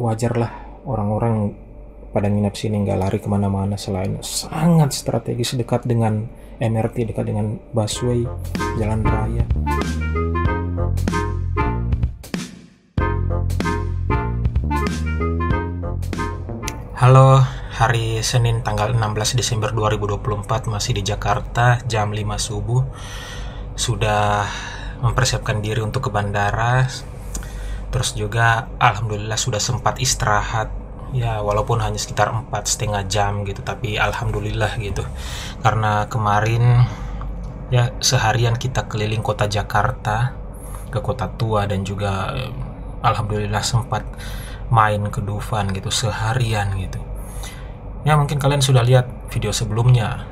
wajar lah orang-orang pada nginep sini, nggak lari kemana-mana, selain sangat strategis, dekat dengan MRT, dekat dengan busway, jalan raya. Halo, hari Senin tanggal 16 Desember 2024, masih di Jakarta, jam 5 subuh. Sudah mempersiapkan diri untuk ke bandara. Terus juga alhamdulillah sudah sempat istirahat. Ya, walaupun hanya sekitar 4,5 jam gitu, tapi alhamdulillah gitu. Karena kemarin ya seharian kita keliling kota Jakarta, ke kota tua, dan juga alhamdulillah sempat main ke Dufan gitu seharian gitu. Ya, mungkin kalian sudah lihat video sebelumnya,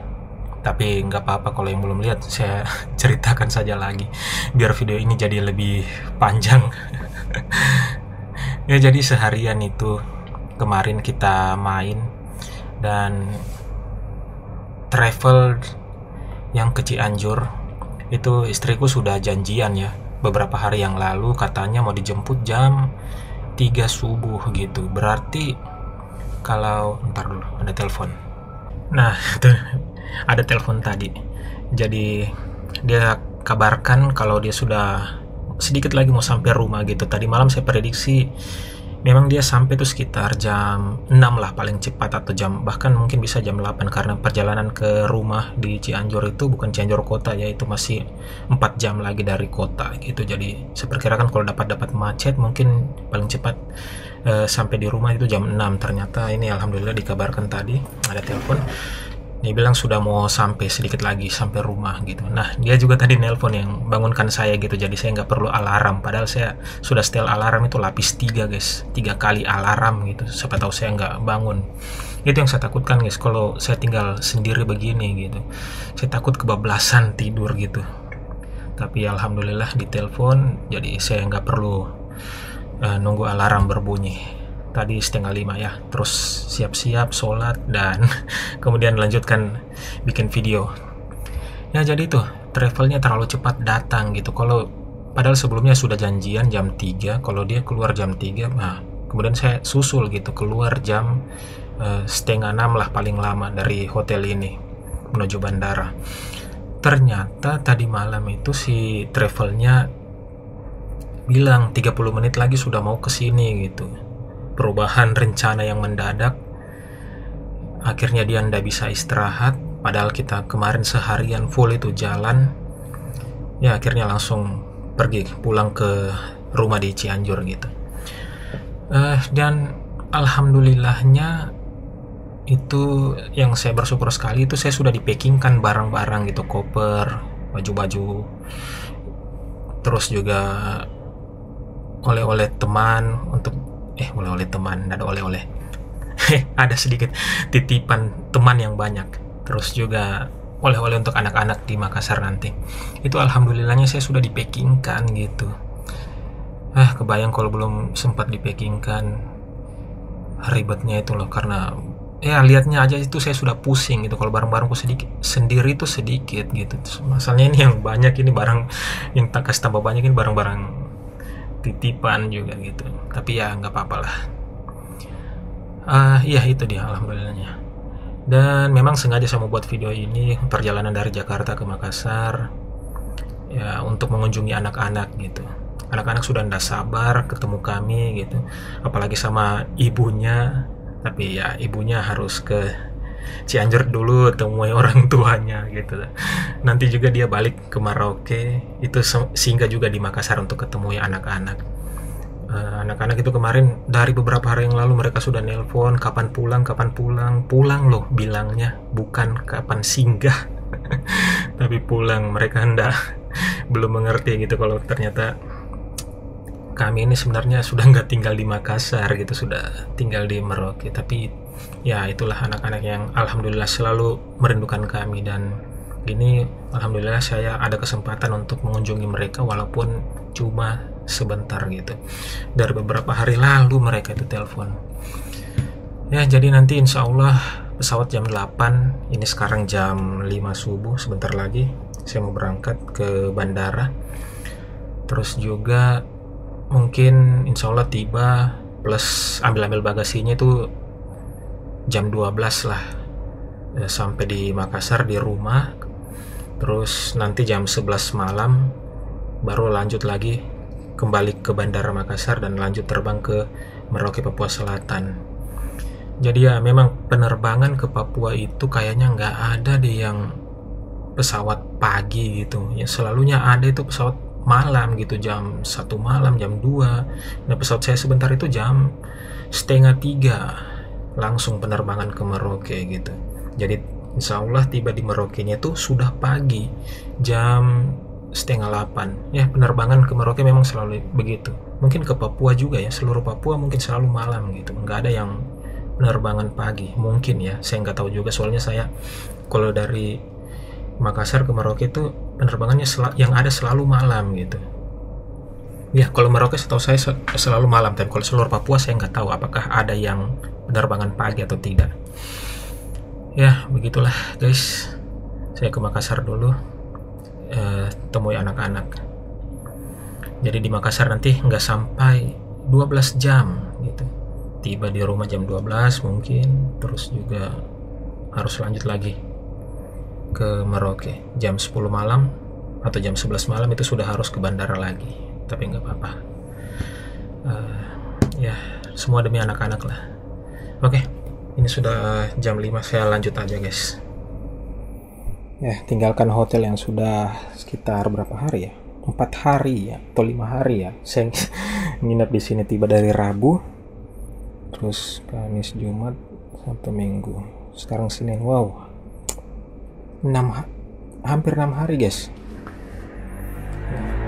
tapi nggak apa-apa kalau yang belum lihat, saya ceritakan saja lagi biar video ini jadi lebih panjang. Ya, jadi seharian itu kemarin kita main dan travel yang ke Cianjur. Itu istriku sudah janjian ya beberapa hari yang lalu, katanya mau dijemput jam 3 subuh gitu. Berarti kalau ntar dulu ada telepon. Nah, itu ada telepon tadi. Jadi dia kabarkan kalau dia sudah sedikit lagi mau sampai rumah gitu. Tadi malam saya prediksi memang dia sampai tuh sekitar jam 6 lah paling cepat, atau bahkan mungkin bisa jam 8, karena perjalanan ke rumah di Cianjur itu bukan Cianjur kota ya, itu masih 4 jam lagi dari kota gitu. Jadi saya perkirakan kalau dapat macet mungkin paling cepat sampai di rumah itu jam 6. Ternyata ini alhamdulillah dikabarkan tadi ada telepon, dia bilang sudah mau sampai sedikit lagi sampai rumah gitu. Nah, dia juga tadi nelpon yang bangunkan saya gitu, jadi saya nggak perlu alarm, padahal saya sudah setel alarm itu lapis 3 guys, 3 kali alarm gitu, siapa tahu saya nggak bangun. Itu yang saya takutkan guys, kalau saya tinggal sendiri begini gitu, saya takut kebablasan tidur gitu. Tapi alhamdulillah ditelepon, jadi saya nggak perlu nunggu alarm berbunyi. Tadi 4:30 ya, terus siap-siap sholat dan kemudian lanjutkan bikin video. Ya, jadi tuh travelnya terlalu cepat datang gitu. Kalau padahal sebelumnya sudah janjian jam 3, kalau dia keluar jam 3, nah kemudian saya susul gitu, keluar jam 5:30 lah paling lama dari hotel ini menuju bandara. Ternyata tadi malam itu si travelnya bilang 30 menit lagi sudah mau kesini gitu. Perubahan rencana yang mendadak, akhirnya dia ndak bisa istirahat, padahal kita kemarin seharian full itu jalan. Ya, akhirnya langsung pergi pulang ke rumah di Cianjur gitu. Dan alhamdulillahnya itu yang saya bersyukur sekali, itu saya sudah dipackingkan barang-barang gitu, koper, baju-baju, terus juga oleh-oleh teman untuk oleh-oleh teman, ada oleh-oleh. Ada sedikit titipan teman yang banyak. Terus juga oleh-oleh untuk anak-anak di Makassar nanti. Itu alhamdulillahnya saya sudah dipackingkan gitu. Kebayang kalau belum sempat dipackingkan, ribetnya itu loh, karena ya lihatnya aja itu saya sudah pusing gitu. Kalau barang-barangku sendiri itu sedikit gitu. Masalahnya ini yang banyak, ini barang yang tak kasih tambah banyak, ini barang-barang titipan juga gitu. Tapi ya nggak apa-apa lah. Iya, itu dia alhamdulillahnya. Dan memang sengaja saya mau buat video ini, perjalanan dari Jakarta ke Makassar ya, untuk mengunjungi anak-anak gitu. Anak-anak sudah nggak sabar ketemu kami gitu, apalagi sama ibunya. Tapi ya ibunya harus ke Cianjur dulu temui orang tuanya gitu. Nanti juga dia balik ke Merauke, itu singgah juga di Makassar untuk ketemu anak-anak. Anak-anak itu kemarin dari beberapa hari yang lalu mereka sudah nelpon kapan pulang loh bilangnya, bukan kapan singgah. Tapi pulang, mereka belum mengerti gitu kalau ternyata kami ini sebenarnya sudah nggak tinggal di Makassar gitu, sudah tinggal di Merauke. Tapi ya itulah anak-anak yang alhamdulillah selalu merindukan kami, dan ini alhamdulillah saya ada kesempatan untuk mengunjungi mereka walaupun cuma sebentar gitu. Dari beberapa hari lalu mereka itu telepon. Ya, jadi nanti insya Allah pesawat jam 8, ini sekarang jam 5 subuh, sebentar lagi saya mau berangkat ke bandara. Terus juga mungkin insya Allah tiba plus ambil bagasinya itu jam 12 lah, sampai di Makassar di rumah. Terus nanti jam 11 malam baru lanjut lagi kembali ke Bandara Makassar dan lanjut terbang ke Merauke, Papua Selatan. Jadi ya memang penerbangan ke Papua itu kayaknya nggak ada deh yang pesawat pagi gitu ya, selalunya ada itu pesawat malam gitu, jam 1 malam, jam 2. Nah pesawat saya sebentar itu jam setengah 3 langsung penerbangan ke Merauke gitu. Jadi insya Allah tiba di Merauke-nya tuh sudah pagi, jam setengah 8 ya. Penerbangan ke Merauke memang selalu begitu, mungkin ke Papua juga ya, seluruh Papua mungkin selalu malam gitu, nggak ada yang penerbangan pagi mungkin ya, saya nggak tahu juga soalnya saya kalau dari Makassar ke Merauke itu penerbangannya yang ada selalu malam gitu ya. Kalau Merauke setahu saya selalu malam, dan kalau seluruh Papua saya nggak tahu apakah ada yang penerbangan pagi atau tidak ya. Begitulah guys, saya ke Makassar dulu, temui anak-anak. Jadi di Makassar nanti nggak sampai 12 jam gitu, tiba di rumah jam 12 mungkin, terus juga harus lanjut lagi ke Merauke jam 10 malam atau jam 11 malam, itu sudah harus ke bandara lagi, tapi nggak apa-apa. Ya semua demi anak-anak lah. Oke, ini sudah jam 5, saya lanjut aja guys. Ya, tinggalkan hotel yang sudah sekitar berapa hari ya, 4 hari ya atau 5 hari ya saya nginep di sini. Tiba dari Rabu, terus Kamis, Jumat, Sabtu, Minggu, sekarang Senin. Wow, hampir 6 hari guys.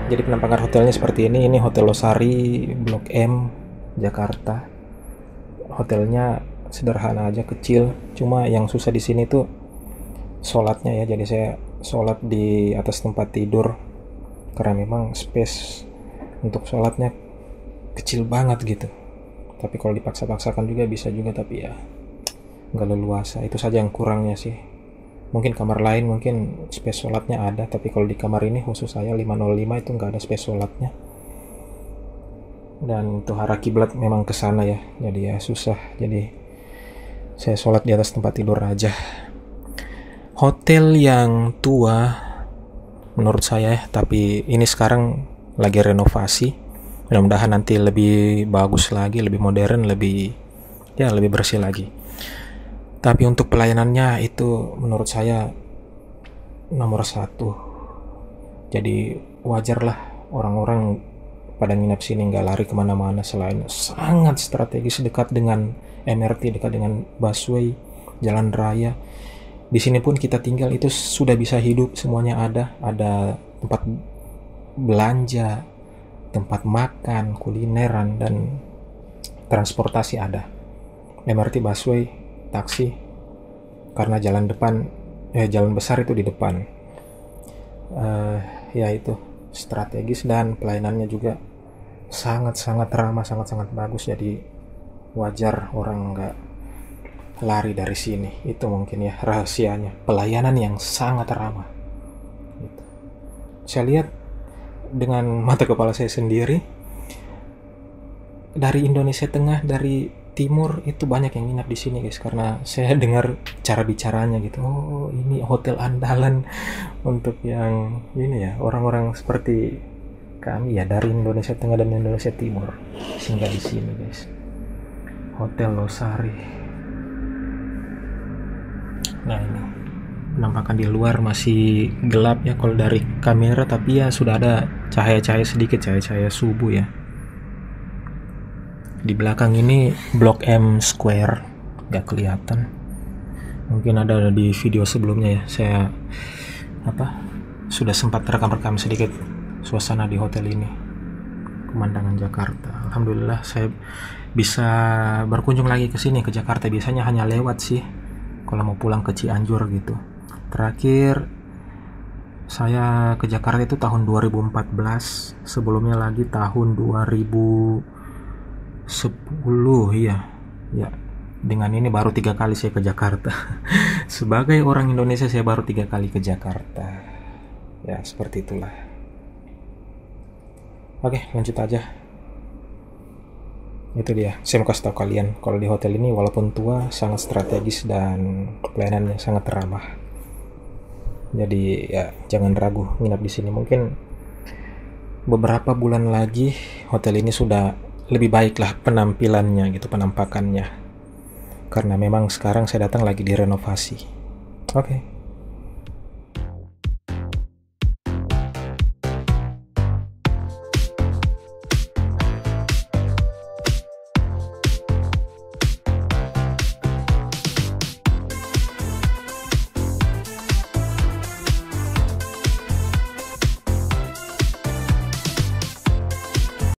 Jadi penampakan hotelnya seperti ini. Ini Hotel Losari Blok M, Jakarta. Hotelnya sederhana aja, kecil. Cuma yang susah di sini tuh sholatnya ya. Jadi saya sholat di atas tempat tidur karena memang space untuk sholatnya kecil banget gitu. Tapi kalau dipaksa-paksakan juga bisa juga, tapi ya nggak leluasa. Itu saja yang kurangnya sih. Mungkin kamar lain mungkin space sholatnya ada, tapi kalau di kamar ini khusus saya 505 itu nggak ada space sholatnya. Dan untuk arah kiblat memang ke sana ya, jadi ya susah. Jadi saya sholat di atas tempat tidur aja. Hotel yang tua menurut saya ya, tapi ini sekarang lagi renovasi. Mudah-mudahan nanti lebih bagus lagi, lebih modern, lebih bersih lagi. Tapi untuk pelayanannya itu menurut saya nomor 1. Jadi wajarlah orang-orang pada nginap sini, nggak lari kemana-mana. Selain sangat strategis, dekat dengan MRT, dekat dengan busway, jalan raya. Di sini pun kita tinggal itu sudah bisa hidup, semuanya ada tempat belanja, tempat makan, kulineran, dan transportasi ada. MRT, busway, taksi, karena jalan besar itu di depan. Ya itu strategis, dan pelayanannya juga sangat-sangat ramah, sangat-sangat bagus. Jadi wajar orang nggak lari dari sini. Itu mungkin ya rahasianya, pelayanan yang sangat ramah gitu. Saya lihat dengan mata kepala saya sendiri, dari Indonesia Tengah, dari Timur itu banyak yang nginap di sini guys, karena saya dengar cara bicaranya gitu. Oh, ini hotel andalan untuk yang ini ya, orang-orang seperti kami ya, dari Indonesia Tengah dan Indonesia Timur singgah di sini guys. Hotel Losari. Nah ini penampakan di luar masih gelap ya kalau dari kamera, tapi ya sudah ada cahaya-cahaya sedikit, cahaya-cahaya subuh ya. Di belakang ini Blok M Square, gak kelihatan. Mungkin ada di video sebelumnya ya, saya sudah sempat rekam sedikit suasana di hotel ini, pemandangan Jakarta. Alhamdulillah saya bisa berkunjung lagi ke sini, ke Jakarta. Biasanya hanya lewat sih kalau mau pulang ke Cianjur gitu. Terakhir saya ke Jakarta itu tahun 2014, sebelumnya lagi tahun 2010 ya. Dengan ini baru 3 kali saya ke Jakarta. Sebagai orang Indonesia saya baru 3 kali ke Jakarta. Ya seperti itulah. Oke, lanjut aja. Itu dia, saya mau kasih tahu kalian kalau di hotel ini walaupun tua sangat strategis dan pelayanannya sangat ramah. Jadi ya jangan ragu nginap di sini. Mungkin beberapa bulan lagi hotel ini sudah lebih baik lah penampilannya gitu, penampakannya. Karena memang sekarang saya datang lagi direnovasi. Oke.